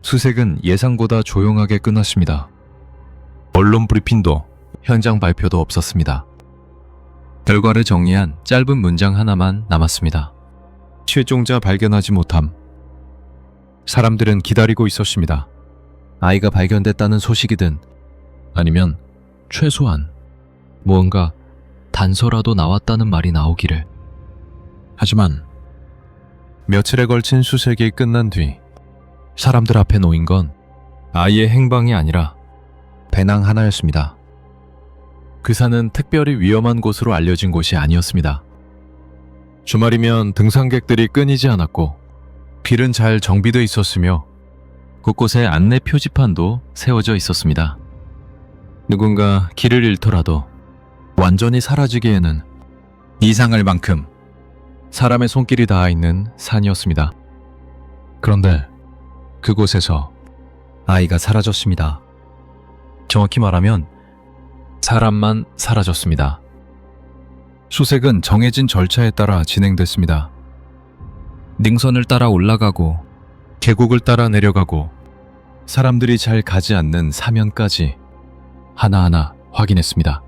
수색은 예상보다 조용하게 끝났습니다. 언론 브리핑도 현장 발표도 없었습니다. 결과를 정리한 짧은 문장 하나만 남았습니다. 실종자 발견하지 못함. 사람들은 기다리고 있었습니다. 아이가 발견됐다는 소식이든 아니면 최소한 무언가 단서라도 나왔다는 말이 나오기를. 하지만 며칠에 걸친 수색이 끝난 뒤 사람들 앞에 놓인 건 아이의 행방이 아니라 배낭 하나였습니다. 그 산은 특별히 위험한 곳으로 알려진 곳이 아니었습니다. 주말이면 등산객들이 끊이지 않았고 길은 잘 정비되어 있었으며 곳곳에 안내 표지판도 세워져 있었습니다. 누군가 길을 잃더라도 완전히 사라지기에는 이상할 만큼 사람의 손길이 닿아 있는 산이었습니다. 그런데 그곳에서 아이가 사라졌습니다. 정확히 말하면 사람만 사라졌습니다. 수색은 정해진 절차에 따라 진행됐습니다. 능선을 따라 올라가고 계곡을 따라 내려가고 사람들이 잘 가지 않는 사면까지 하나하나 확인했습니다.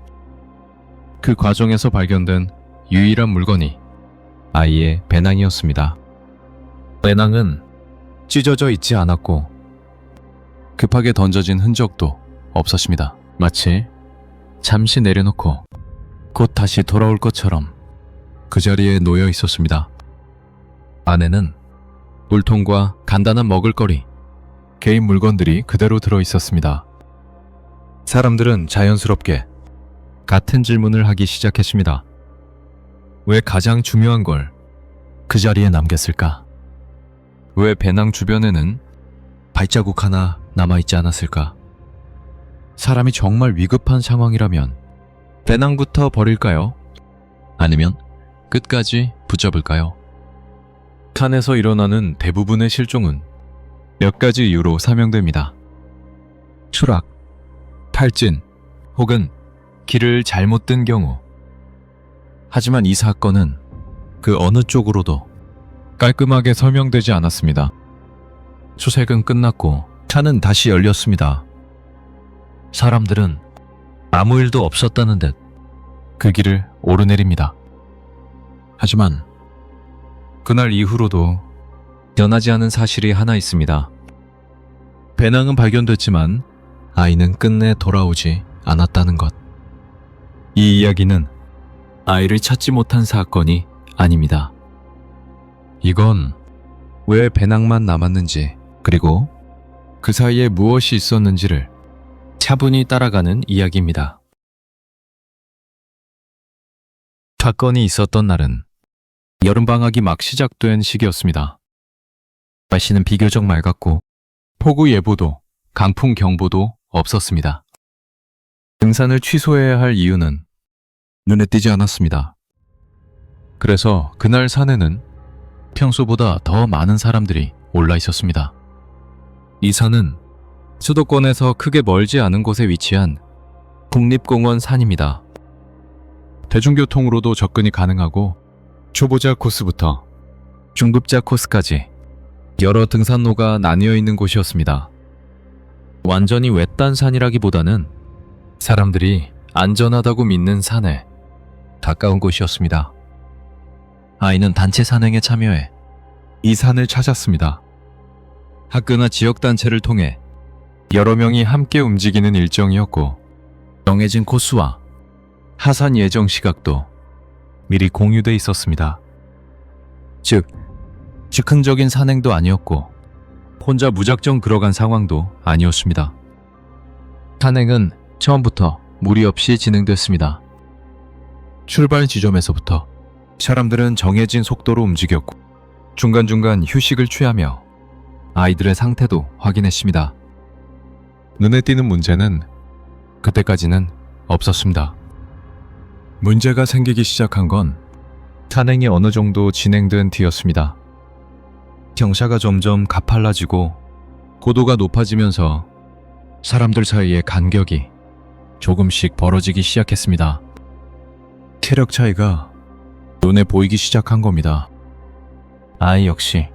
그 과정에서 발견된 유일한 물건이 아이의 배낭이었습니다. 배낭은 찢어져 있지 않았고 급하게 던져진 흔적도 없었습니다. 마치 잠시 내려놓고 곧 다시 돌아올 것처럼 그 자리에 놓여 있었습니다. 안에는 물통과 간단한 먹을거리, 개인 물건들이 그대로 들어 있었습니다. 사람들은 자연스럽게 같은 질문을 하기 시작했습니다. 왜 가장 중요한 걸 그 자리에 남겼을까? 왜 배낭 주변에는 발자국 하나 남아있지 않았을까? 사람이 정말 위급한 상황이라면 배낭부터 버릴까요? 아니면 끝까지 붙잡을까요? 산에서 일어나는 대부분의 실종은 몇 가지 이유로 사명됩니다. 추락, 탈진, 혹은 길을 잘못 든 경우. 하지만 이 사건은 그 어느 쪽으로도 깔끔하게 설명되지 않았습니다. 수색은 끝났고 차는 다시 열렸습니다. 사람들은 아무 일도 없었다는 듯 그 길을 오르내립니다. 하지만 그날 이후로도 변하지 않은 사실이 하나 있습니다. 배낭은 발견됐지만 아이는 끝내 돌아오지 않았다는 것. 이 이야기는 아이를 찾지 못한 사건이 아닙니다. 이건 왜 배낭만 남았는지, 그리고 그 사이에 무엇이 있었는지를 차분히 따라가는 이야기입니다. 사건이 있었던 날은 여름방학이 막 시작된 시기였습니다. 날씨는 비교적 맑았고 폭우 예보도 강풍 경보도 없었습니다. 등산을 취소해야 할 이유는 눈에 띄지 않았습니다. 그래서 그날 산에는 평소보다 더 많은 사람들이 올라 있었습니다. 이 산은 수도권에서 크게 멀지 않은 곳에 위치한 국립공원 산입니다. 대중교통으로도 접근이 가능하고 초보자 코스부터 중급자 코스까지 여러 등산로가 나뉘어 있는 곳이었습니다. 완전히 외딴 산이라기보다는 사람들이 안전하다고 믿는 산에 가까운 곳이었습니다. 아이는 단체 산행에 참여해 이 산을 찾았습니다. 학교나 지역단체를 통해 여러 명이 함께 움직이는 일정이었고 정해진 코스와 하산 예정 시각도 미리 공유돼 있었습니다. 즉, 즉흥적인 산행도 아니었고 혼자 무작정 들어간 상황도 아니었습니다. 산행은 처음부터 무리 없이 진행됐습니다. 출발 지점에서부터 사람들은 정해진 속도로 움직였고 중간중간 휴식을 취하며 아이들의 상태도 확인했습니다. 눈에 띄는 문제는 그때까지는 없었습니다. 문제가 생기기 시작한 건 산행이 어느 정도 진행된 뒤였습니다. 경사가 점점 가팔라지고 고도가 높아지면서 사람들 사이의 간격이 조금씩 벌어지기 시작했습니다. 체력 차이가 눈에 보이기 시작한 겁니다. 아이 역시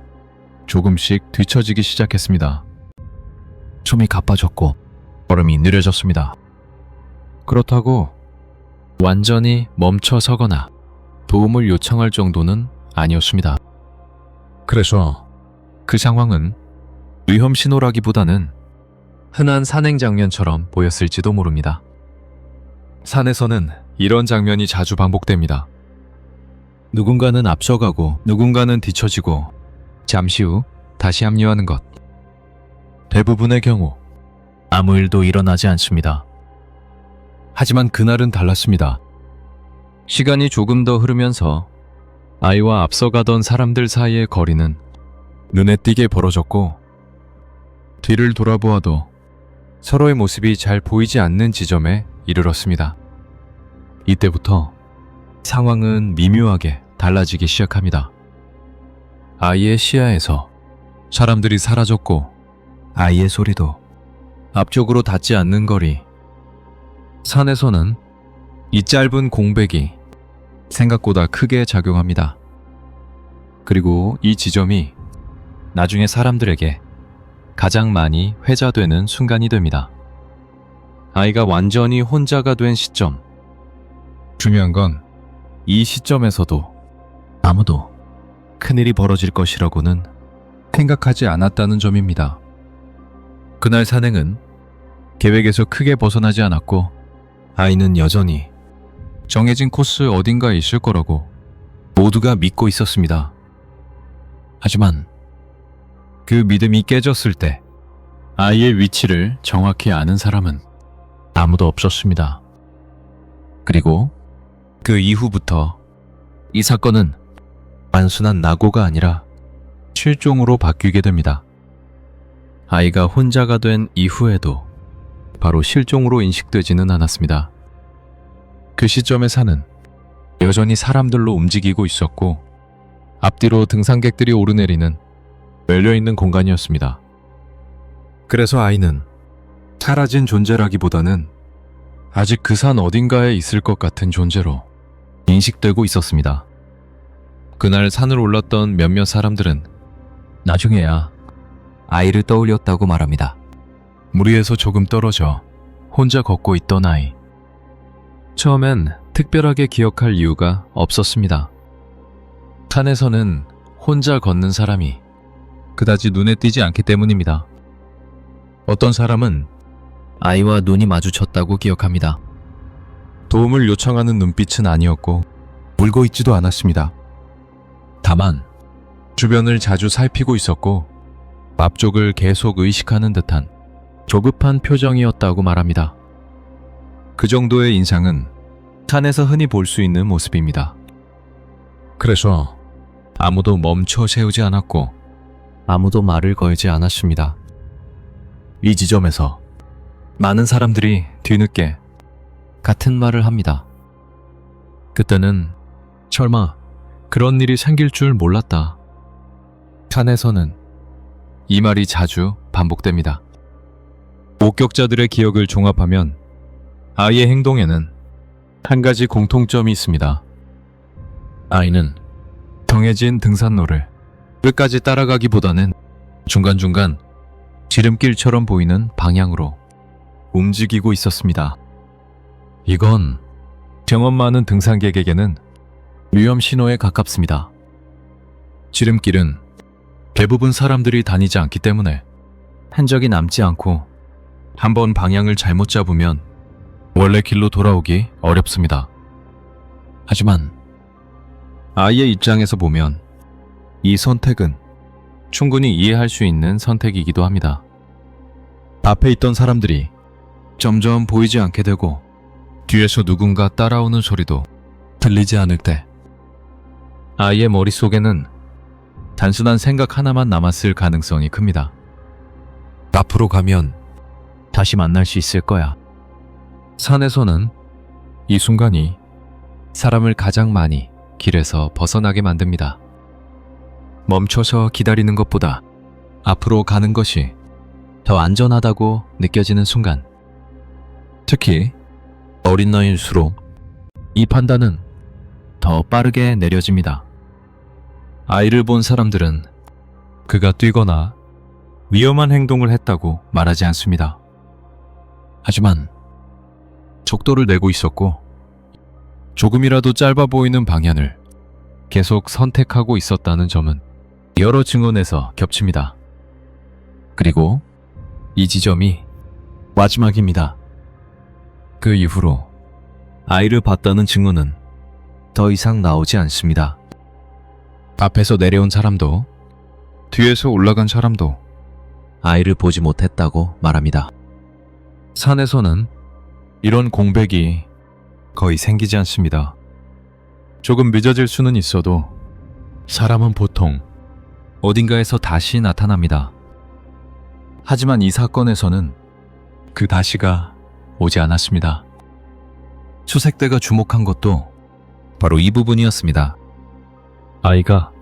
조금씩 뒤처지기 시작했습니다. 숨이 가빠졌고 걸음이 느려졌습니다. 그렇다고 완전히 멈춰 서거나 도움을 요청할 정도는 아니었습니다. 그래서 그 상황은 위험 신호라기보다는 흔한 산행 장면처럼 보였을지도 모릅니다. 산에서는 이런 장면이 자주 반복됩니다. 누군가는 앞서가고 누군가는 뒤처지고 잠시 후 다시 합류하는 것. 대부분의 경우 아무 일도 일어나지 않습니다. 하지만 그날은 달랐습니다. 시간이 조금 더 흐르면서 아이와 앞서가던 사람들 사이의 거리는 눈에 띄게 벌어졌고 뒤를 돌아보아도 서로의 모습이 잘 보이지 않는 지점에 이르렀습니다. 이때부터 상황은 미묘하게 달라지기 시작합니다. 아이의 시야에서 사람들이 사라졌고 아이의 소리도 앞쪽으로 닿지 않는 거리. 산에서는 이 짧은 공백이 생각보다 크게 작용합니다. 그리고 이 지점이 나중에 사람들에게 가장 많이 회자되는 순간이 됩니다. 아이가 완전히 혼자가 된 시점. 중요한 건 이 시점에서도 아무도 큰일이 벌어질 것이라고는 생각하지 않았다는 점입니다. 그날 산행은 계획에서 크게 벗어나지 않았고 아이는 여전히 정해진 코스 어딘가에 있을 거라고 모두가 믿고 있었습니다. 하지만 그 믿음이 깨졌을 때 아이의 위치를 정확히 아는 사람은 아무도 없었습니다. 그리고 그 이후부터 이 사건은 단순한 낙오가 아니라 실종으로 바뀌게 됩니다. 아이가 혼자가 된 이후에도 바로 실종으로 인식되지는 않았습니다. 그 시점의 산은 여전히 사람들로 움직이고 있었고 앞뒤로 등산객들이 오르내리는 열려있는 공간이었습니다. 그래서 아이는 사라진 존재라기보다는 아직 그 산 어딘가에 있을 것 같은 존재로 인식되고 있었습니다. 그날 산을 올랐던 몇몇 사람들은 나중에야 아이를 떠올렸다고 말합니다. 무리에서 조금 떨어져 혼자 걷고 있던 아이. 처음엔 특별하게 기억할 이유가 없었습니다. 산에서는 혼자 걷는 사람이 그다지 눈에 띄지 않기 때문입니다. 어떤 사람은 아이와 눈이 마주쳤다고 기억합니다. 도움을 요청하는 눈빛은 아니었고 울고 있지도 않았습니다. 다만 주변을 자주 살피고 있었고 앞쪽을 계속 의식하는 듯한 조급한 표정이었다고 말합니다. 그 정도의 인상은 산에서 흔히 볼 수 있는 모습입니다. 그래서 아무도 멈춰 세우지 않았고 아무도 말을 걸지 않았습니다. 이 지점에서 많은 사람들이 뒤늦게 같은 말을 합니다. 그때는 설마 그런 일이 생길 줄 몰랐다. 산에서는 이 말이 자주 반복됩니다. 목격자들의 기억을 종합하면 아이의 행동에는 한 가지 공통점이 있습니다. 아이는 정해진 등산로를 끝까지 따라가기보다는 중간중간 지름길처럼 보이는 방향으로 움직이고 있었습니다. 이건 경험 많은 등산객에게는 위험 신호에 가깝습니다. 지름길은 대부분 사람들이 다니지 않기 때문에 흔적이 남지 않고 한번 방향을 잘못 잡으면 원래 길로 돌아오기 어렵습니다. 하지만 아이의 입장에서 보면 이 선택은 충분히 이해할 수 있는 선택이기도 합니다. 앞에 있던 사람들이 점점 보이지 않게 되고 뒤에서 누군가 따라오는 소리도 들리지 않을 때 아이의 머릿속에는 단순한 생각 하나만 남았을 가능성이 큽니다. 앞으로 가면 다시 만날 수 있을 거야. 산에서는 이 순간이 사람을 가장 많이 길에서 벗어나게 만듭니다. 멈춰서 기다리는 것보다 앞으로 가는 것이 더 안전하다고 느껴지는 순간. 특히 어린 나이일수록 이 판단은 더 빠르게 내려집니다. 아이를 본 사람들은 그가 뛰거나 위험한 행동을 했다고 말하지 않습니다. 하지만 족도를 내고 있었고 조금이라도 짧아 보이는 방향을 계속 선택하고 있었다는 점은 여러 증언에서 겹칩니다. 그리고 이 지점이 마지막입니다. 그 이후로 아이를 봤다는 증언은 더 이상 나오지 않습니다. 앞에서 내려온 사람도 뒤에서 올라간 사람도 아이를 보지 못했다고 말합니다. 산에서는 이런 공백이 거의 생기지 않습니다. 조금 늦어질 수는 있어도 사람은 보통 어딘가에서 다시 나타납니다. 하지만 이 사건에서는 그 다시가 오지 않았습니다. 수색대가 주목한 것도 바로 이 부분이었습니다. 아이가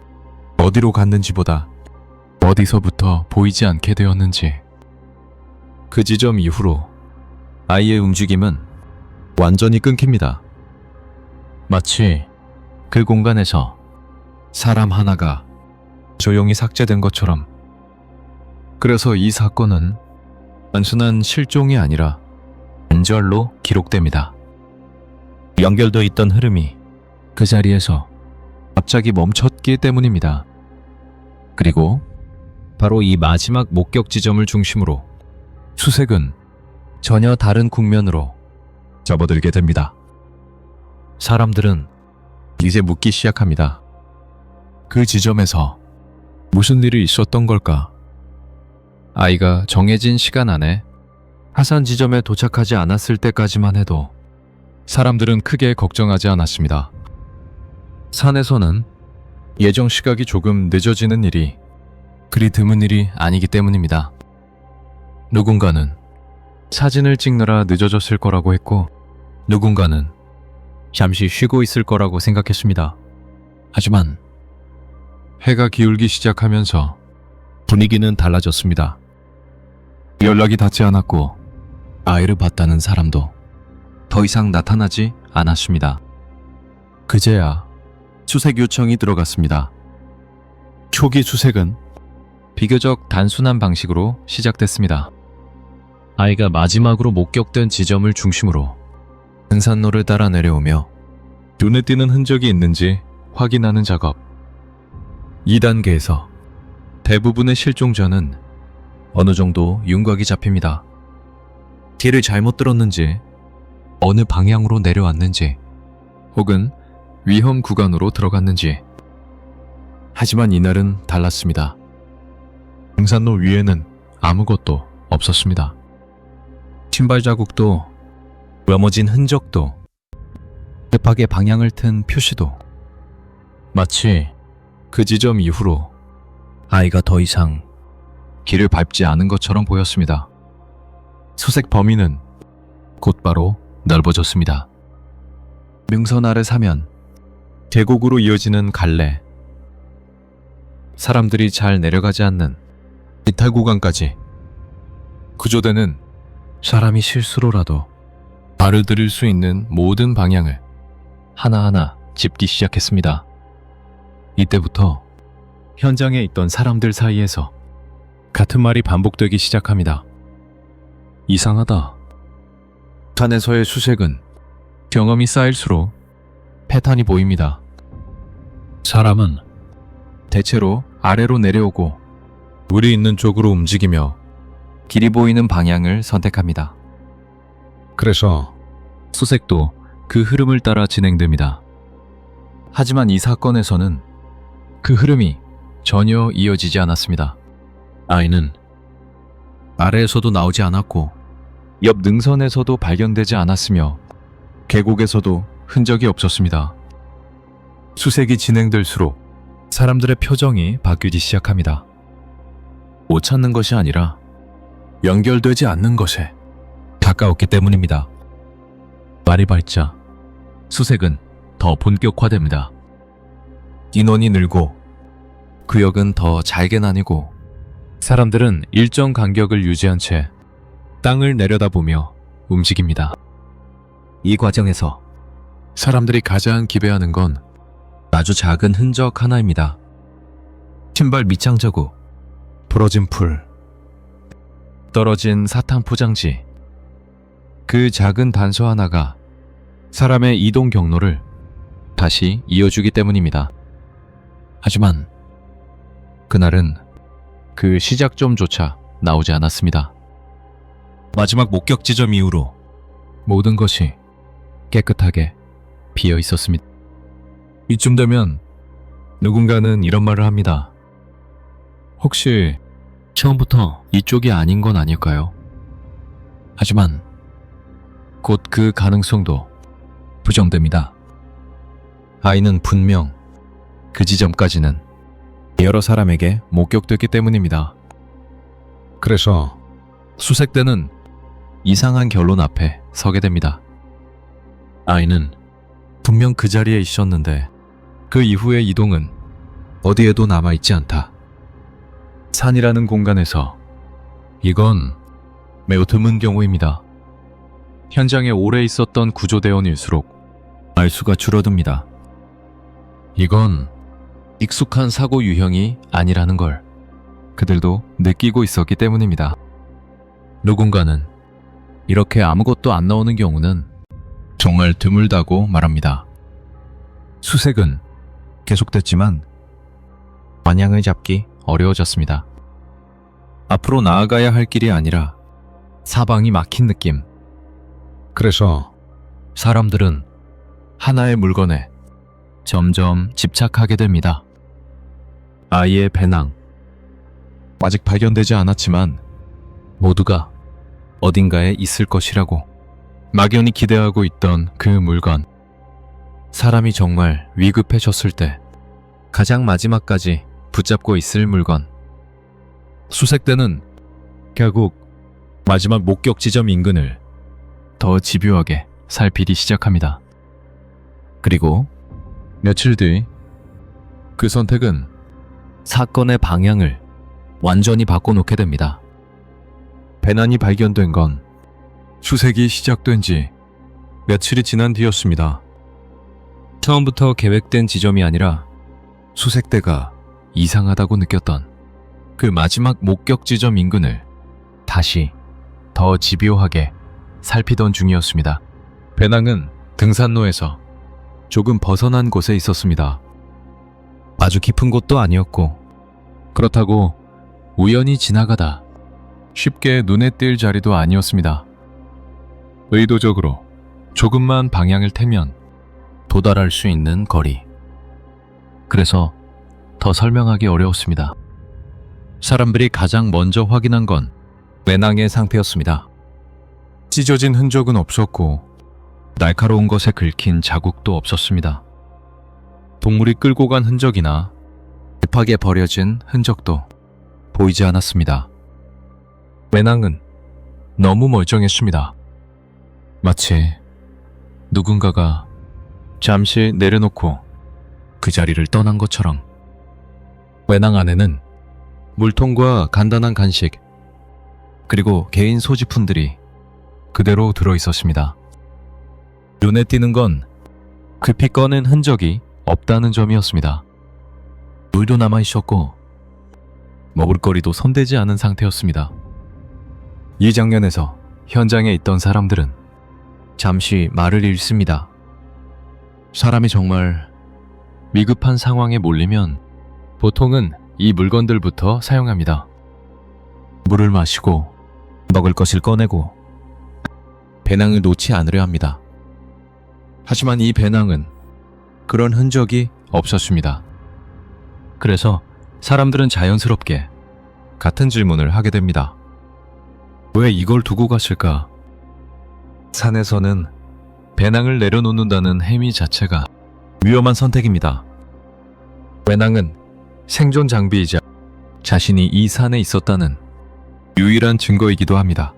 어디로 갔는지보다 어디서부터 보이지 않게 되었는지. 그 지점 이후로 아이의 움직임은 완전히 끊깁니다. 마치 그 공간에서 사람 하나가 조용히 삭제된 것처럼. 그래서 이 사건은 단순한 실종이 아니라 단절로 기록됩니다. 연결되어 있던 흐름이 그 자리에서 갑자기 멈췄기 때문입니다. 그리고 바로 이 마지막 목격 지점을 중심으로 수색은 전혀 다른 국면으로 접어들게 됩니다. 사람들은 이제 묻기 시작합니다. 그 지점에서 무슨 일이 있었던 걸까? 아이가 정해진 시간 안에 하산 지점에 도착하지 않았을 때까지만 해도 사람들은 크게 걱정하지 않았습니다. 산에서는 예정 시각이 조금 늦어지는 일이 그리 드문 일이 아니기 때문입니다. 누군가는 사진을 찍느라 늦어졌을 거라고 했고, 누군가는 잠시 쉬고 있을 거라고 생각했습니다. 하지만 해가 기울기 시작하면서 분위기는 달라졌습니다. 연락이 닿지 않았고 아이를 봤다는 사람도 더 이상 나타나지 않았습니다. 그제야 수색 요청이 들어갔습니다. 초기 수색은 비교적 단순한 방식으로 시작됐습니다. 아이가 마지막으로 목격된 지점을 중심으로 등산로를 따라 내려오며 눈에 띄는 흔적이 있는지 확인하는 작업. 2단계에서 대부분의 실종자는 어느 정도 윤곽이 잡힙니다. 길을 잘못 들었는지, 어느 방향으로 내려왔는지, 혹은 위험 구간으로 들어갔는지. 하지만 이날은 달랐습니다. 등산로 위에는 아무것도 없었습니다. 신발 자국도, 넘어진 흔적도, 급하게 방향을 튼 표시도. 마치 그 지점 이후로 아이가 더 이상 길을 밟지 않은 것처럼 보였습니다. 수색 범위는 곧바로 넓어졌습니다. 능선 아래 사면, 계곡으로 이어지는 갈래, 사람들이 잘 내려가지 않는 이탈 구간까지. 구조대는 사람이 실수로라도 발을 들일 수 있는 모든 방향을 하나하나 짚기 시작했습니다. 이때부터 현장에 있던 사람들 사이에서 같은 말이 반복되기 시작합니다. 이상하다. 산에서의 수색은 경험이 쌓일수록 패턴이 보입니다. 사람은 대체로 아래로 내려오고 물이 있는 쪽으로 움직이며 길이 보이는 방향을 선택합니다. 그래서 수색도 그 흐름을 따라 진행됩니다. 하지만 이 사건에서는 그 흐름이 전혀 이어지지 않았습니다. 아이는 아래에서도 나오지 않았고 옆 능선에서도 발견되지 않았으며 계곡에서도 흔적이 없었습니다. 수색이 진행될수록 사람들의 표정이 바뀌기 시작합니다. 못 찾는 것이 아니라 연결되지 않는 것에 가까웠기 때문입니다. 말이 밝자 수색은 더 본격화됩니다. 인원이 늘고 구역은 더 잘게 나뉘고 사람들은 일정 간격을 유지한 채 땅을 내려다보며 움직입니다. 이 과정에서 사람들이 가장 기대하는 건 아주 작은 흔적 하나입니다. 신발 밑장 자국, 부러진 풀, 떨어진 사탕 포장지. 그 작은 단서 하나가 사람의 이동 경로를 다시 이어주기 때문입니다. 하지만 그날은 그 시작점조차 나오지 않았습니다. 마지막 목격 지점 이후로 모든 것이 깨끗하게 비어 있었습니다. 이쯤 되면 누군가는 이런 말을 합니다. 혹시 처음부터 이쪽이 아닌 건 아닐까요? 하지만 곧 그 가능성도 부정됩니다. 아이는 분명 그 지점까지는 여러 사람에게 목격됐기 때문입니다. 그래서 수색대는 이상한 결론 앞에 서게 됩니다. 아이는 분명 그 자리에 있었는데 그 이후의 이동은 어디에도 남아있지 않다. 산이라는 공간에서 이건 매우 드문 경우입니다. 현장에 오래 있었던 구조대원일수록 말수가 줄어듭니다. 이건 익숙한 사고 유형이 아니라는 걸 그들도 느끼고 있었기 때문입니다. 누군가는 이렇게 아무것도 안 나오는 경우는 정말 드물다고 말합니다. 수색은 계속됐지만 방향을 잡기 어려워졌습니다. 앞으로 나아가야 할 길이 아니라 사방이 막힌 느낌. 그래서 사람들은 하나의 물건에 점점 집착하게 됩니다. 아이의 배낭. 아직 발견되지 않았지만 모두가 어딘가에 있을 것이라고 막연히 기대하고 있던 그 물건. 사람이 정말 위급해졌을 때 가장 마지막까지 붙잡고 있을 물건. 수색대는 결국 마지막 목격 지점 인근을 더 집요하게 살피기 시작합니다. 그리고 며칠 뒤 그 선택은 사건의 방향을 완전히 바꿔놓게 됩니다. 배낭이 발견된 건 수색이 시작된 지 며칠이 지난 뒤였습니다. 처음부터 계획된 지점이 아니라 수색대가 이상하다고 느꼈던 그 마지막 목격 지점 인근을 다시 더 집요하게 살피던 중이었습니다. 배낭은 등산로에서 조금 벗어난 곳에 있었습니다. 아주 깊은 곳도 아니었고 그렇다고 우연히 지나가다 쉽게 눈에 띌 자리도 아니었습니다. 의도적으로 조금만 방향을 틀면 도달할 수 있는 거리. 그래서 더 설명하기 어려웠습니다. 사람들이 가장 먼저 확인한 건 배낭의 상태였습니다. 찢어진 흔적은 없었고 날카로운 것에 긁힌 자국도 없었습니다. 동물이 끌고 간 흔적이나 급하게 버려진 흔적도 보이지 않았습니다. 배낭은 너무 멀쩡했습니다. 마치 누군가가 잠시 내려놓고 그 자리를 떠난 것처럼. 배낭 안에는 물통과 간단한 간식, 그리고 개인 소지품들이 그대로 들어있었습니다. 눈에 띄는 건 급히 꺼낸 흔적이 없다는 점이었습니다. 물도 남아있었고 먹을거리도 손대지 않은 상태였습니다. 이 장면에서 현장에 있던 사람들은 잠시 말을 잃습니다. 사람이 정말 위급한 상황에 몰리면 보통은 이 물건들부터 사용합니다. 물을 마시고 먹을 것을 꺼내고 배낭을 놓지 않으려 합니다. 하지만 이 배낭은 그런 흔적이 없었습니다. 그래서 사람들은 자연스럽게 같은 질문을 하게 됩니다. 왜 이걸 두고 갔을까? 산에서는 배낭을 내려놓는다는 행위 자체가 위험한 선택입니다. 배낭은 생존 장비이자 자신이 이 산에 있었다는 유일한 증거이기도 합니다.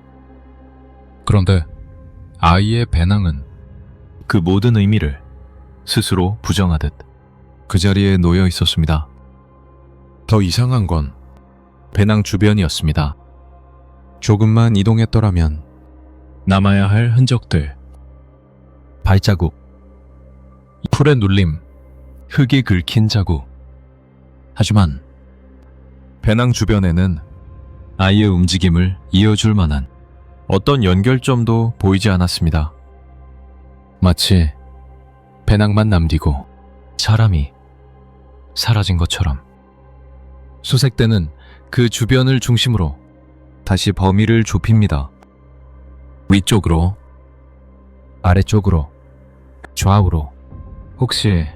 그런데 아이의 배낭은 그 모든 의미를 스스로 부정하듯 그 자리에 놓여 있었습니다. 더 이상한 건 배낭 주변이었습니다. 조금만 이동했더라면 남아야 할 흔적들, 발자국, 풀의 눌림, 흙이 긁힌 자국. 하지만 배낭 주변에는 아이의 움직임을 이어줄 만한 어떤 연결점도 보이지 않았습니다. 마치 배낭만 남기고 사람이 사라진 것처럼. 수색대는 그 주변을 중심으로 다시 범위를 좁힙니다. 위쪽으로, 아래쪽으로, 좌우로. 혹시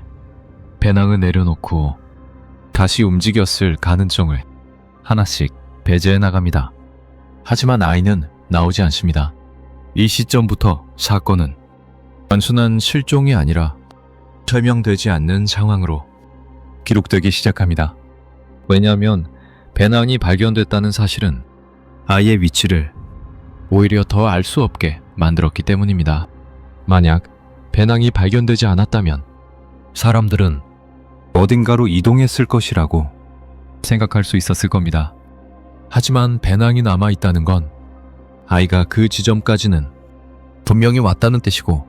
배낭을 내려놓고 다시 움직였을 가능성을 하나씩 배제해 나갑니다. 하지만 아이는 나오지 않습니다. 이 시점부터 사건은 단순한 실종이 아니라 설명되지 않는 상황으로 기록되기 시작합니다. 왜냐하면 배낭이 발견됐다는 사실은 아이의 위치를 오히려 더 알 수 없게 만들었기 때문입니다. 만약 배낭이 발견되지 않았다면 사람들은 어딘가로 이동했을 것이라고 생각할 수 있었을 겁니다. 하지만 배낭이 남아있다는 건 아이가 그 지점까지는 분명히 왔다는 뜻이고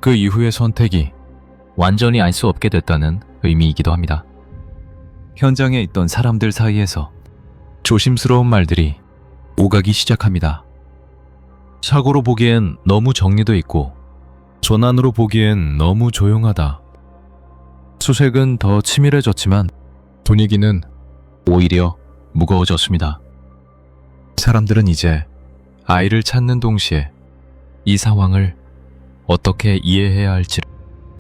그 이후의 선택이 완전히 알 수 없게 됐다는 의미이기도 합니다. 현장에 있던 사람들 사이에서 조심스러운 말들이 오가기 시작합니다. 사고로 보기엔 너무 정리돼 있고 전환으로 보기엔 너무 조용하다. 수색은 더 치밀해졌지만 분위기는 오히려 무거워졌습니다. 사람들은 이제 아이를 찾는 동시에 이 상황을 어떻게 이해해야 할지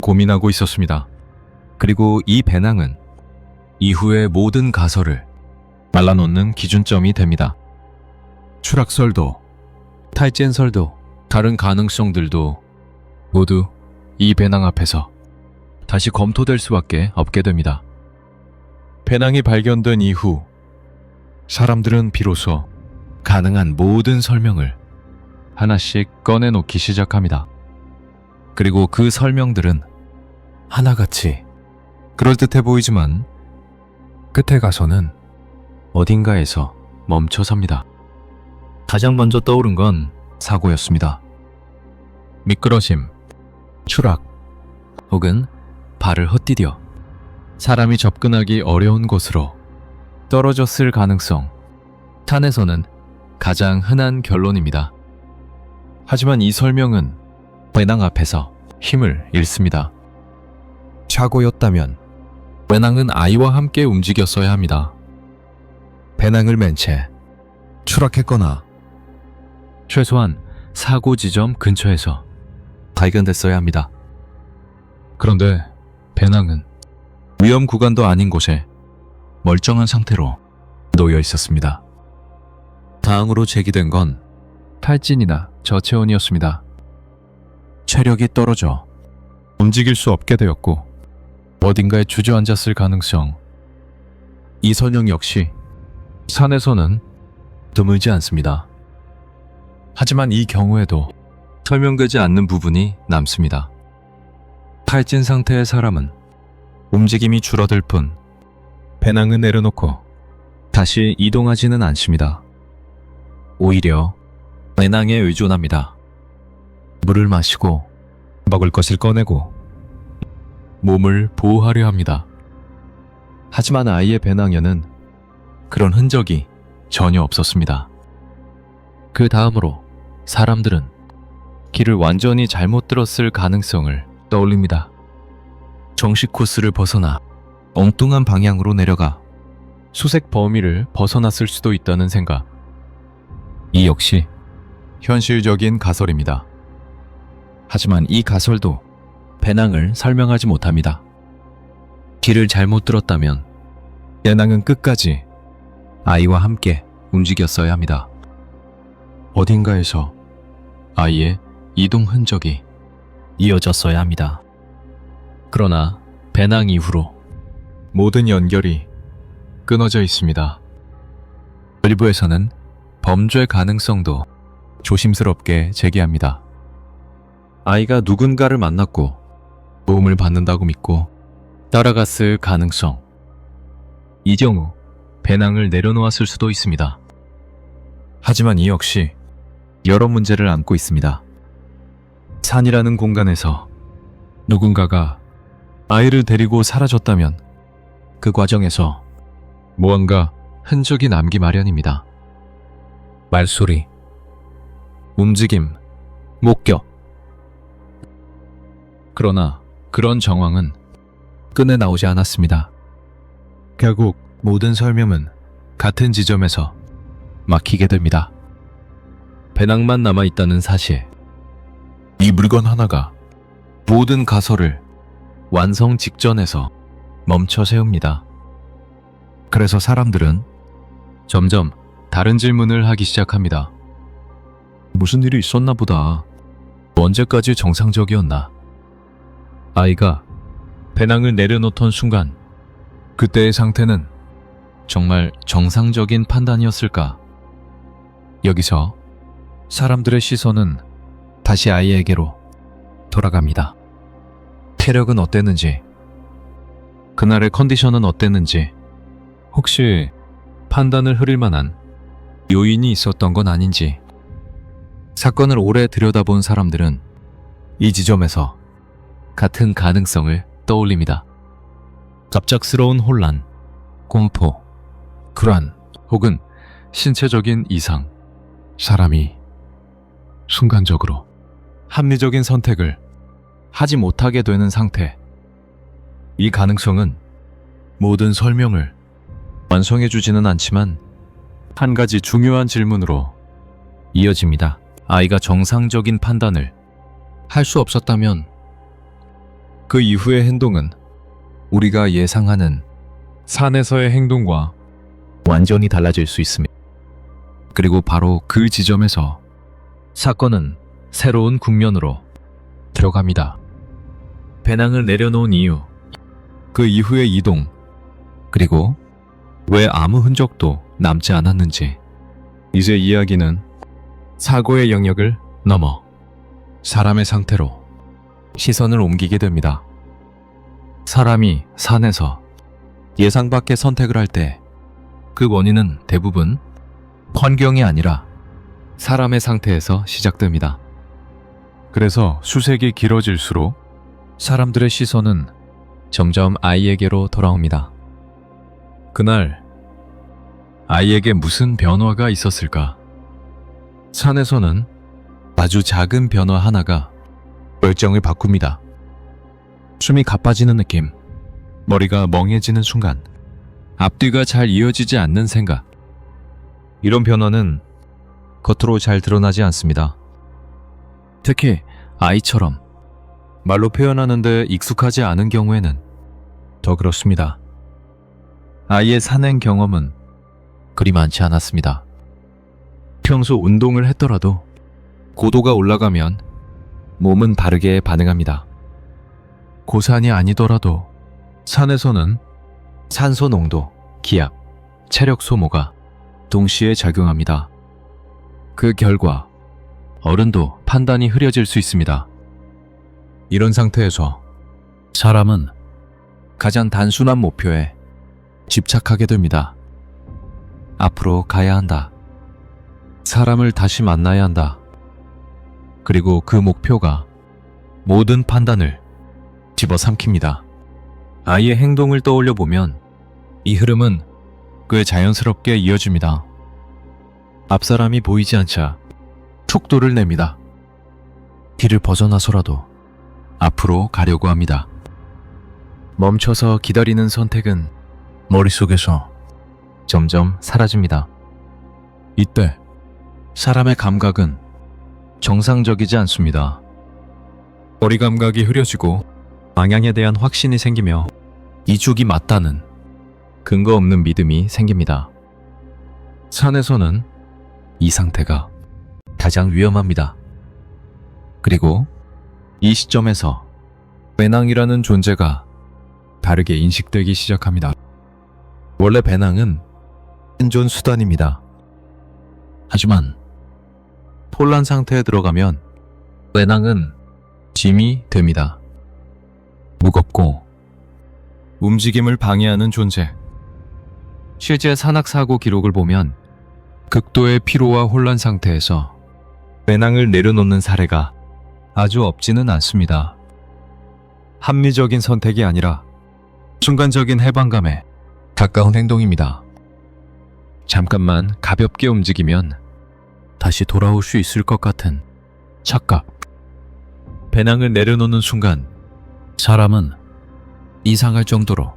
고민하고 있었습니다. 그리고 이 배낭은 이후의 모든 가설을 말라놓는 기준점이 됩니다. 추락설도, 탈진설도, 다른 가능성들도 모두 이 배낭 앞에서 다시 검토될 수밖에 없게 됩니다. 배낭이 발견된 이후 사람들은 비로소 가능한 모든 설명을 하나씩 꺼내놓기 시작합니다. 그리고 그 설명들은 하나같이 그럴듯해 보이지만 끝에 가서는 어딘가에서 멈춰섭니다. 가장 먼저 떠오른 건 사고였습니다. 미끄러짐, 추락, 혹은 발을 헛디뎌 사람이 접근하기 어려운 곳으로 떨어졌을 가능성. 탄에서는 가장 흔한 결론입니다. 하지만 이 설명은 배낭 앞에서 힘을 잃습니다. 사고였다면 배낭은 아이와 함께 움직였어야 합니다. 배낭을 맨 채 추락했거나 최소한 사고 지점 근처에서 발견됐어야 합니다. 그런데 배낭은 위험 구간도 아닌 곳에 멀쩡한 상태로 놓여 있었습니다. 다음으로 제기된 건 탈진이나 저체온이었습니다. 체력이 떨어져 움직일 수 없게 되었고 어딘가에 주저앉았을 가능성. 이 설명 역시 산에서는 드물지 않습니다. 하지만 이 경우에도 설명되지 않는 부분이 남습니다. 탈진 상태의 사람은 움직임이 줄어들 뿐 배낭을 내려놓고 다시 이동하지는 않습니다. 오히려 배낭에 의존합니다. 물을 마시고 먹을 것을 꺼내고 몸을 보호하려 합니다. 하지만 아이의 배낭에는 그런 흔적이 전혀 없었습니다. 그 다음으로 사람들은 길을 완전히 잘못 들었을 가능성을 떠올립니다. 정식 코스를 벗어나 엉뚱한 방향으로 내려가 수색 범위를 벗어났을 수도 있다는 생각. 이 역시 현실적인 가설입니다. 하지만 이 가설도 배낭을 설명하지 못합니다. 길을 잘못 들었다면 배낭은 끝까지 아이와 함께 움직였어야 합니다. 어딘가에서 아이의 이동 흔적이 이어졌어야 합니다. 그러나 배낭 이후로 모든 연결이 끊어져 있습니다. 일부에서는 범죄 가능성도 조심스럽게 제기합니다. 아이가 누군가를 만났고 도움을 받는다고 믿고 따라갔을 가능성. 이 경우 배낭을 내려놓았을 수도 있습니다. 하지만 이 역시 여러 문제를 안고 있습니다. 산이라는 공간에서 누군가가 아이를 데리고 사라졌다면 그 과정에서 무언가 흔적이 남기 마련입니다. 말소리, 움직임, 목격. 그러나 그런 정황은 끈에 나오지 않았습니다. 결국 모든 설명은 같은 지점에서 막히게 됩니다. 배낭만 남아있다는 사실. 이 물건 하나가 모든 가설을 완성 직전에서 멈춰 세웁니다. 그래서 사람들은 점점 다른 질문을 하기 시작합니다. 무슨 일이 있었나 보다. 언제까지 정상적이었나? 아이가 배낭을 내려놓던 순간 그때의 상태는 정말 정상적인 판단이었을까? 여기서 사람들의 시선은 다시 아이에게로 돌아갑니다. 체력은 어땠는지, 그날의 컨디션은 어땠는지, 혹시 판단을 흐릴 만한 요인이 있었던 건 아닌지. 사건을 오래 들여다본 사람들은 이 지점에서 같은 가능성을 떠올립니다. 갑작스러운 혼란, 공포, 불안 혹은 신체적인 이상. 사람이 순간적으로 합리적인 선택을 하지 못하게 되는 상태. 이 가능성은 모든 설명을 완성해주지는 않지만 한 가지 중요한 질문으로 이어집니다. 아이가 정상적인 판단을 할 수 없었다면 그 이후의 행동은 우리가 예상하는 산에서의 행동과 완전히 달라질 수 있습니다. 그리고 바로 그 지점에서 사건은 새로운 국면으로 들어갑니다. 배낭을 내려놓은 이유, 그 이후의 이동, 그리고 왜 아무 흔적도 남지 않았는지. 이제 이야기는 사고의 영역을 넘어 사람의 상태로 시선을 옮기게 됩니다. 사람이 산에서 예상 밖의 선택을 할 때 그 원인은 대부분 환경이 아니라 사람의 상태에서 시작됩니다. 그래서 수색이 길어질수록 사람들의 시선은 점점 아이에게로 돌아옵니다. 그날 아이에게 무슨 변화가 있었을까? 산에서는 아주 작은 변화 하나가 열정을 바꿉니다. 숨이 가빠지는 느낌, 머리가 멍해지는 순간, 앞뒤가 잘 이어지지 않는 생각. 이런 변화는 겉으로 잘 드러나지 않습니다. 특히 아이처럼 말로 표현하는데 익숙하지 않은 경우에는 더 그렇습니다. 아이의 산행 경험은 그리 많지 않았습니다. 평소 운동을 했더라도 고도가 올라가면 몸은 다르게 반응합니다. 고산이 아니더라도 산에서는 산소 농도, 기압, 체력 소모가 동시에 작용합니다. 그 결과 어른도 판단이 흐려질 수 있습니다. 이런 상태에서 사람은 가장 단순한 목표에 집착하게 됩니다. 앞으로 가야 한다. 사람을 다시 만나야 한다. 그리고 그 목표가 모든 판단을 집어삼킵니다. 아이의 행동을 떠올려 보면 이 흐름은 꽤 자연스럽게 이어집니다. 앞사람이 보이지 않자 촉도를 냅니다. 길을 벗어나서라도 앞으로 가려고 합니다. 멈춰서 기다리는 선택은 머릿속에서 점점 사라집니다. 이때 사람의 감각은 정상적이지 않습니다. 거리 감각이 흐려지고 방향에 대한 확신이 생기며 이쪽이 맞다는 근거 없는 믿음이 생깁니다. 산에서는 이 상태가 가장 위험합니다. 그리고 이 시점에서 배낭이라는 존재가 다르게 인식되기 시작합니다. 원래 배낭은 생존 수단입니다. 하지만 혼란 상태에 들어가면 배낭은 짐이 됩니다. 무겁고 움직임을 방해하는 존재. 실제 산악사고 기록을 보면 극도의 피로와 혼란 상태에서 배낭을 내려놓는 사례가 아주 없지는 않습니다. 합리적인 선택이 아니라 순간적인 해방감에 가까운 행동입니다. 잠깐만 가볍게 움직이면 다시 돌아올 수 있을 것 같은 착각. 배낭을 내려놓는 순간 사람은 이상할 정도로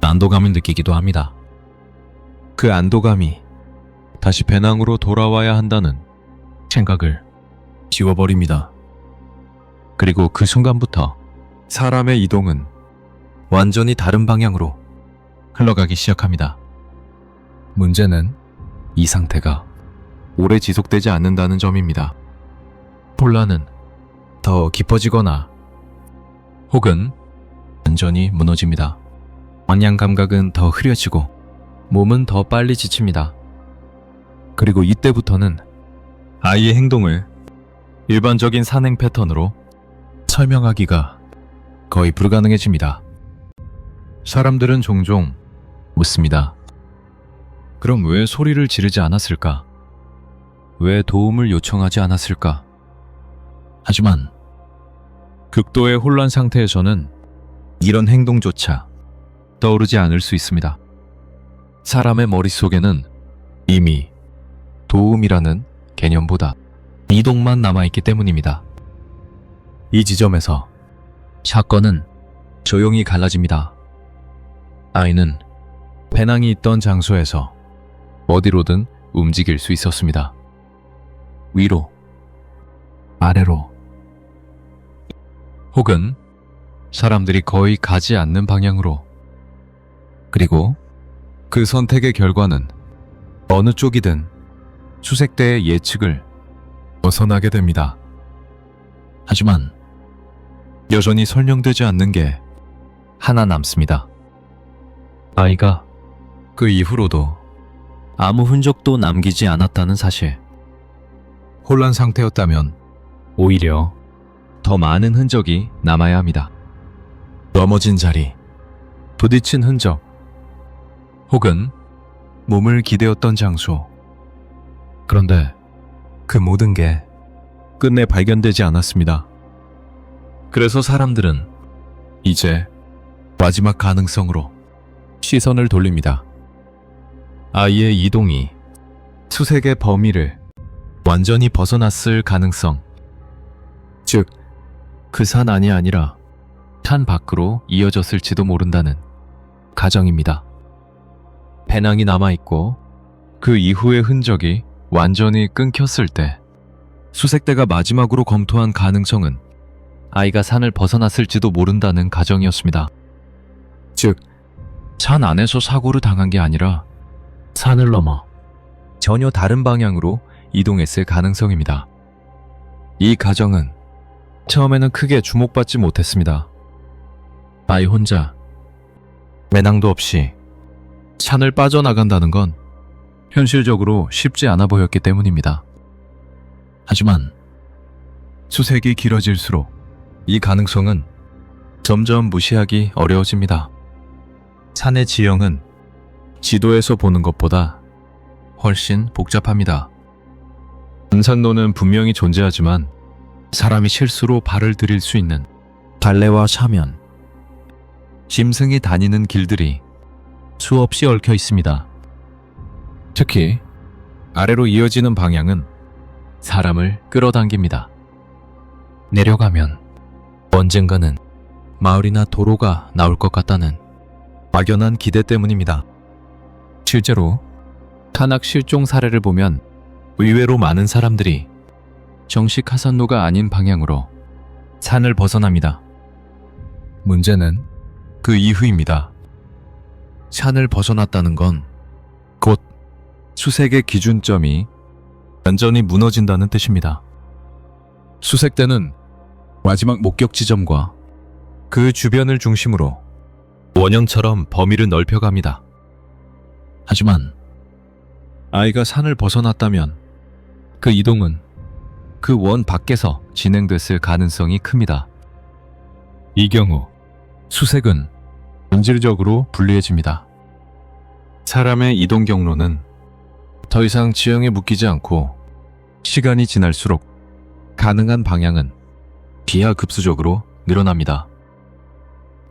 안도감을 느끼기도 합니다. 그 안도감이 다시 배낭으로 돌아와야 한다는 생각을 지워버립니다. 그리고 그 순간부터 사람의 이동은 완전히 다른 방향으로 흘러가기 시작합니다. 문제는 이 상태가 오래 지속되지 않는다는 점입니다. 혼란은 더 깊어지거나 혹은 완전히 무너집니다. 방향 감각은 더 흐려지고 몸은 더 빨리 지칩니다. 그리고 이때부터는 아이의 행동을 일반적인 산행 패턴으로 설명하기가 거의 불가능해집니다. 사람들은 종종 묻습니다. 그럼 왜 소리를 지르지 않았을까? 왜 도움을 요청하지 않았을까? 하지만 극도의 혼란 상태에서는 이런 행동조차 떠오르지 않을 수 있습니다. 사람의 머릿속에는 이미 도움이라는 개념보다 이동만 남아있기 때문입니다. 이 지점에서 사건은 조용히 갈라집니다. 아이는 배낭이 있던 장소에서 어디로든 움직일 수 있었습니다. 위로, 아래로, 혹은 사람들이 거의 가지 않는 방향으로. 그리고 그 선택의 결과는 어느 쪽이든 수색대의 예측을 벗어나게 됩니다. 하지만 여전히 설명되지 않는 게 하나 남습니다. 아이가 그 이후로도 아무 흔적도 남기지 않았다는 사실. 혼란 상태였다면 오히려 더 많은 흔적이 남아야 합니다. 넘어진 자리, 부딪힌 흔적, 혹은 몸을 기대었던 장소. 그런데 그 모든 게 끝내 발견되지 않았습니다. 그래서 사람들은 이제 마지막 가능성으로 시선을 돌립니다. 아이의 이동이 수색의 범위를 완전히 벗어났을 가능성. 즉, 그 산 안이 아니라 산 밖으로 이어졌을지도 모른다는 가정입니다. 배낭이 남아있고 그 이후의 흔적이 완전히 끊겼을 때 수색대가 마지막으로 검토한 가능성은 아이가 산을 벗어났을지도 모른다는 가정이었습니다. 즉, 산 안에서 사고를 당한 게 아니라 산을 넘어 전혀 다른 방향으로 이동했을 가능성입니다. 이 가정은 처음에는 크게 주목받지 못했습니다. 아이 혼자 배낭도 없이 산을 빠져나간다는 건 현실적으로 쉽지 않아 보였기 때문입니다. 하지만 수색이 길어질수록 이 가능성은 점점 무시하기 어려워집니다. 산의 지형은 지도에서 보는 것보다 훨씬 복잡합니다. 등산로는 분명히 존재하지만 사람이 실수로 발을 들일 수 있는 갈래와 사면, 짐승이 다니는 길들이 수없이 얽혀 있습니다. 특히 아래로 이어지는 방향은 사람을 끌어당깁니다. 내려가면 언젠가는 마을이나 도로가 나올 것 같다는 막연한 기대 때문입니다. 실제로 탄악 실종 사례를 보면 의외로 많은 사람들이 정식 하산로가 아닌 방향으로 산을 벗어납니다. 문제는 그 이후입니다. 산을 벗어났다는 건 곧 수색의 기준점이 완전히 무너진다는 뜻입니다. 수색대는 마지막 목격 지점과 그 주변을 중심으로 원형처럼 범위를 넓혀갑니다. 하지만 아이가 산을 벗어났다면 그 이동은 그 원 밖에서 진행됐을 가능성이 큽니다. 이 경우 수색은 본질적으로 불리해집니다. 사람의 이동 경로는 더 이상 지형에 묶이지 않고 시간이 지날수록 가능한 방향은 기하급수적으로 늘어납니다.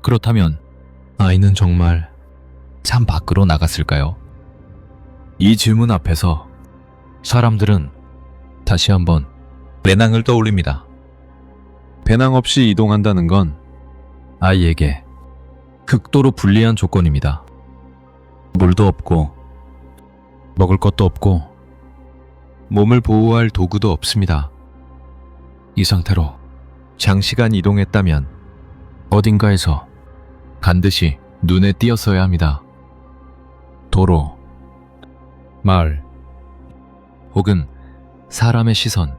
그렇다면 아이는 정말 산 밖으로 나갔을까요? 이 질문 앞에서 사람들은 다시 한번 배낭을 떠올립니다. 배낭 없이 이동한다는 건 아이에게 극도로 불리한 조건입니다. 물도 없고 먹을 것도 없고 몸을 보호할 도구도 없습니다. 이 상태로 장시간 이동했다면 어딘가에서 반드시 눈에 띄었어야 합니다. 도로, 마을, 혹은 사람의 시선.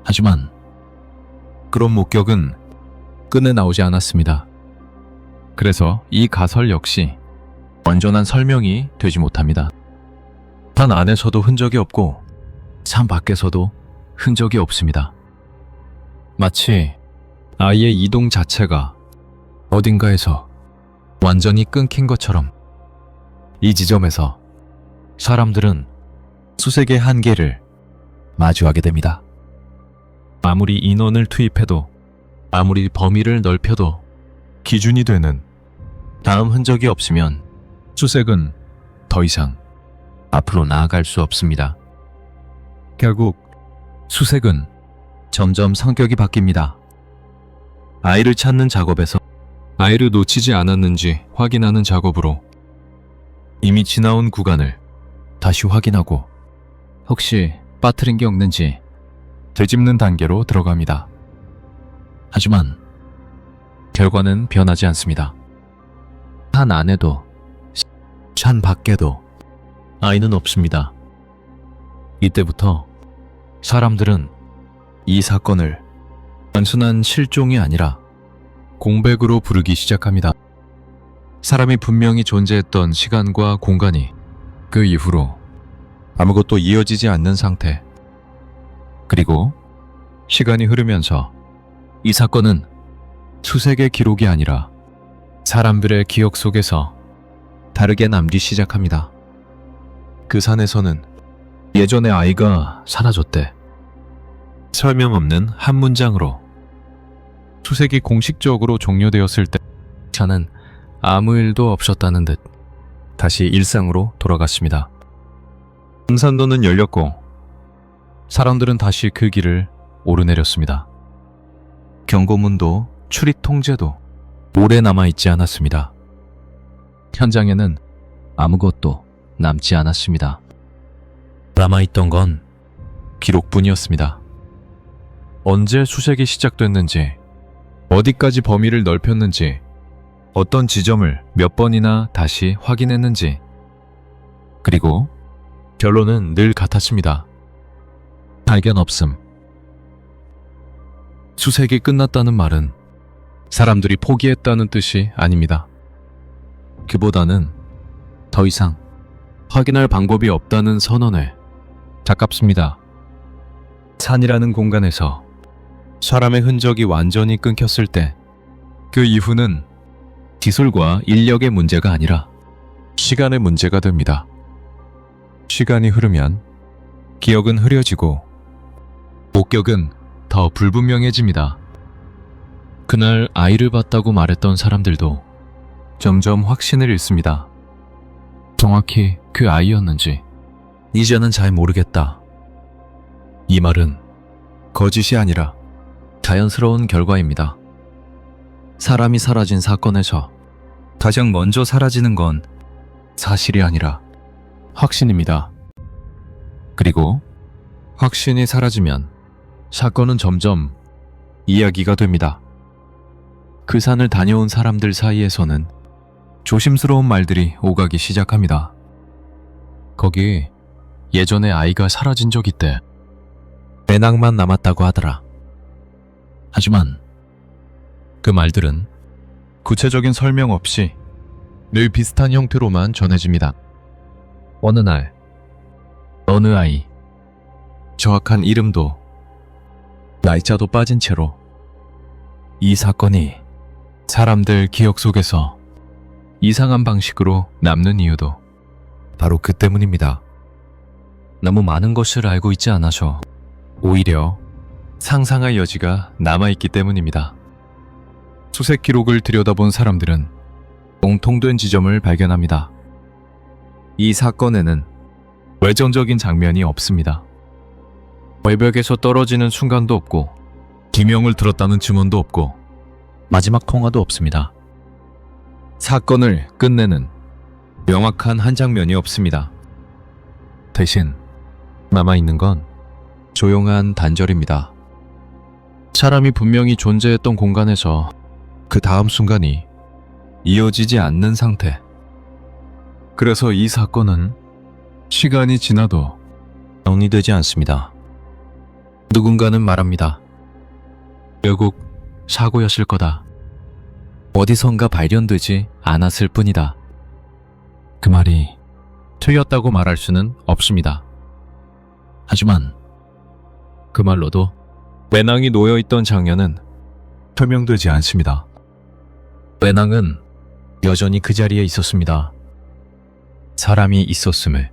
하지만 그런 목격은 끈에 나오지 않았습니다. 그래서 이 가설 역시 완전한 설명이 되지 못합니다. 산 안에서도 흔적이 없고 산 밖에서도 흔적이 없습니다. 마치 아이의 이동 자체가 어딘가에서 완전히 끊긴 것처럼 이 지점에서 사람들은 수색의 한계를 마주하게 됩니다. 아무리 인원을 투입해도 아무리 범위를 넓혀도 기준이 되는 다음 흔적이 없으면 수색은 더 이상 앞으로 나아갈 수 없습니다. 결국 수색은 점점 성격이 바뀝니다. 아이를 찾는 작업에서 아이를 놓치지 않았는지 확인하는 작업으로 이미 지나온 구간을 다시 확인하고 혹시 빠뜨린 게 없는지 되짚는 단계로 들어갑니다. 하지만 결과는 변하지 않습니다. 산 안에도 산 밖에도 아이는 없습니다. 이때부터 사람들은 이 사건을 단순한 실종이 아니라 공백으로 부르기 시작합니다. 사람이 분명히 존재했던 시간과 공간이 그 이후로 아무것도 이어지지 않는 상태. 그리고 시간이 흐르면서 이 사건은 수색의 기록이 아니라 사람들의 기억 속에서 다르게 남기 시작합니다. 그 산에서는 예전에 아이가 사라졌대. 설명 없는 한 문장으로 수색이 공식적으로 종료되었을 때 저는 아무 일도 없었다는 듯 다시 일상으로 돌아갔습니다. 등산로는 열렸고 사람들은 다시 그 길을 오르내렸습니다. 경고문도 출입 통제도 오래 남아있지 않았습니다. 현장에는 아무것도 남지 않았습니다. 남아있던 건 기록뿐이었습니다. 언제 수색이 시작됐는지, 어디까지 범위를 넓혔는지, 어떤 지점을 몇 번이나 다시 확인했는지, 그리고 결론은 늘 같았습니다. 발견 없음. 수색이 끝났다는 말은 사람들이 포기했다는 뜻이 아닙니다. 그보다는 더 이상 확인할 방법이 없다는 선언에 가깝습니다. 산이라는 공간에서 사람의 흔적이 완전히 끊겼을 때 그 이후는 기술과 인력의 문제가 아니라 시간의 문제가 됩니다. 시간이 흐르면 기억은 흐려지고 목격은 더 불분명해집니다. 그날 아이를 봤다고 말했던 사람들도 점점 확신을 잃습니다. 정확히 그 아이였는지 이제는 잘 모르겠다. 이 말은 거짓이 아니라 자연스러운 결과입니다. 사람이 사라진 사건에서 가장 먼저 사라지는 건 사실이 아니라 확신입니다. 그리고 확신이 사라지면 사건은 점점 이야기가 됩니다. 그 산을 다녀온 사람들 사이에서는 조심스러운 말들이 오가기 시작합니다. 거기 예전에 아이가 사라진 적 있대. 배낭만 남았다고 하더라. 하지만 그 말들은 구체적인 설명 없이 늘 비슷한 형태로만 전해집니다. 어느 날, 어느 아이, 정확한 이름도 날짜도 빠진 채로 이 사건이 사람들 기억 속에서 이상한 방식으로 남는 이유도 바로 그 때문입니다. 너무 많은 것을 알고 있지 않아서 오히려 상상할 여지가 남아있기 때문입니다. 수색 기록을 들여다본 사람들은 공통된 지점을 발견합니다. 이 사건에는 외전적인 장면이 없습니다. 외벽에서 떨어지는 순간도 없고 기명을 들었다는 증언도 없고 마지막 통화도 없습니다. 사건을 끝내는 명확한 한 장면이 없습니다. 대신 남아있는 건 조용한 단절입니다. 사람이 분명히 존재했던 공간에서 그 다음 순간이 이어지지 않는 상태. 그래서 이 사건은 시간이 지나도 정리되지 않습니다. 누군가는 말합니다. 결국 사고였을 거다. 어디선가 발견되지 않았을 뿐이다. 그 말이 틀렸다고 말할 수는 없습니다. 하지만 그 말로도 외낭이 놓여있던 장면은 설명되지 않습니다. 외낭은 여전히 그 자리에 있었습니다. 사람이 있었음을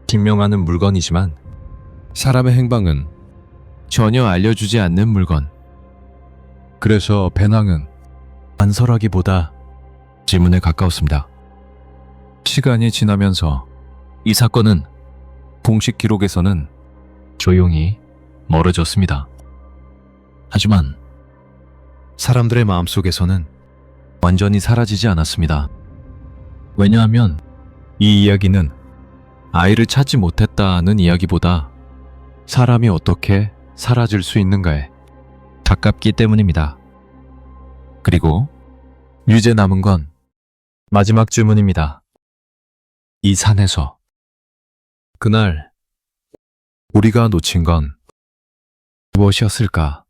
증명하는 물건이지만 사람의 행방은 전혀 알려주지 않는 물건. 그래서 배낭은 관설하기보다 질문에 가까웠습니다. 시간이 지나면서 이 사건은 공식 기록에서는 조용히 멀어졌습니다. 하지만 사람들의 마음속에서는 완전히 사라지지 않았습니다. 왜냐하면 이 이야기는 아이를 찾지 못했다는 이야기보다 사람이 어떻게 사라질 수 있는가에 가깝기 때문입니다. 그리고 이제 남은 건 마지막 질문입니다. 이 산에서 그날 우리가 놓친 건 무엇이었을까?